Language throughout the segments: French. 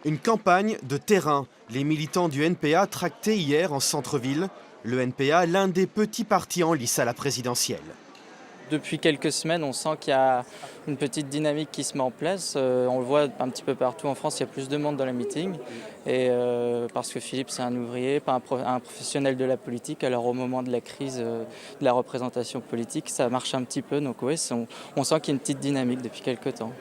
Une campagne de terrain. Les militants du NPA tractaient hier en centre-ville. Le NPA, l'un des petits partis en lice à la présidentielle. Depuis quelques semaines, on sent qu'il y a une petite dynamique qui se met en place. On le voit un petit peu partout en France, il y a plus de monde dans les meetings. Et parce que Philippe, c'est un ouvrier, pas un professionnel de la politique. Alors au moment de la crise de la représentation politique, ça marche un petit peu. Donc oui, on sent qu'il y a une petite dynamique depuis quelques temps.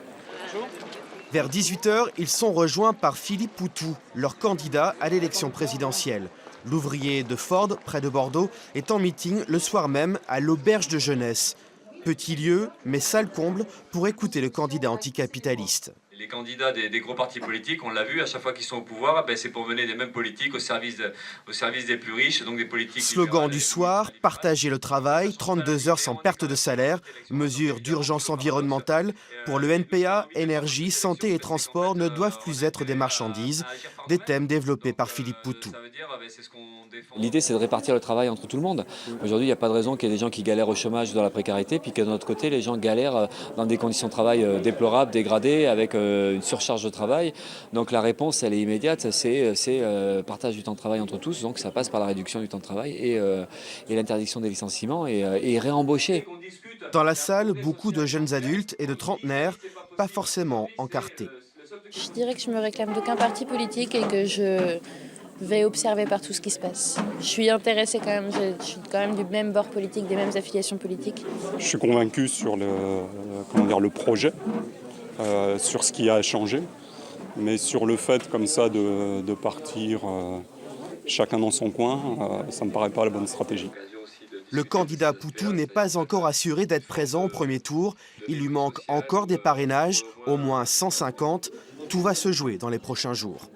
Vers 18 h, ils sont rejoints par Philippe Poutou, leur candidat à l'élection présidentielle. L'ouvrier de Ford, près de Bordeaux, est en meeting le soir même à l'auberge de jeunesse. Petit lieu, mais salle comble pour écouter le candidat anticapitaliste. Les candidats des gros partis politiques, on l'a vu, à chaque fois qu'ils sont au pouvoir, c'est pour mener les mêmes politiques au service des plus riches, donc des politiques... Slogan du soir, partager le travail, 32 heures sans perte de salaire, mesures d'urgence environnementale. Pour le NPA, énergie, santé et transport ne doivent plus être des marchandises, des thèmes développés par Philippe Poutou. L'idée, c'est de répartir le travail entre tout le monde. Aujourd'hui, il n'y a pas de raison qu'il y ait des gens qui galèrent au chômage ou dans la précarité, puis que de notre côté, les gens galèrent dans des conditions de travail déplorables, dégradées, avec une surcharge de travail. Donc la réponse, elle est immédiate, c'est partage du temps de travail entre tous. Donc ça passe par la réduction du temps de travail et l'interdiction des licenciements et réembaucher. Dans la salle, beaucoup de jeunes adultes et de trentenaires, pas forcément encartés. Je dirais que je me réclame d'aucun parti politique et que je vais observer par tout ce qui se passe. Je suis intéressée quand même, je suis quand même du même bord politique, des mêmes affiliations politiques. Je suis convaincu sur le projet, sur ce qui a changé, mais sur le fait comme ça de partir chacun dans son coin, ça ne me paraît pas la bonne stratégie. Le candidat Poutou n'est pas encore assuré d'être présent au premier tour. Il lui manque encore des parrainages, au moins 150. Tout va se jouer dans les prochains jours.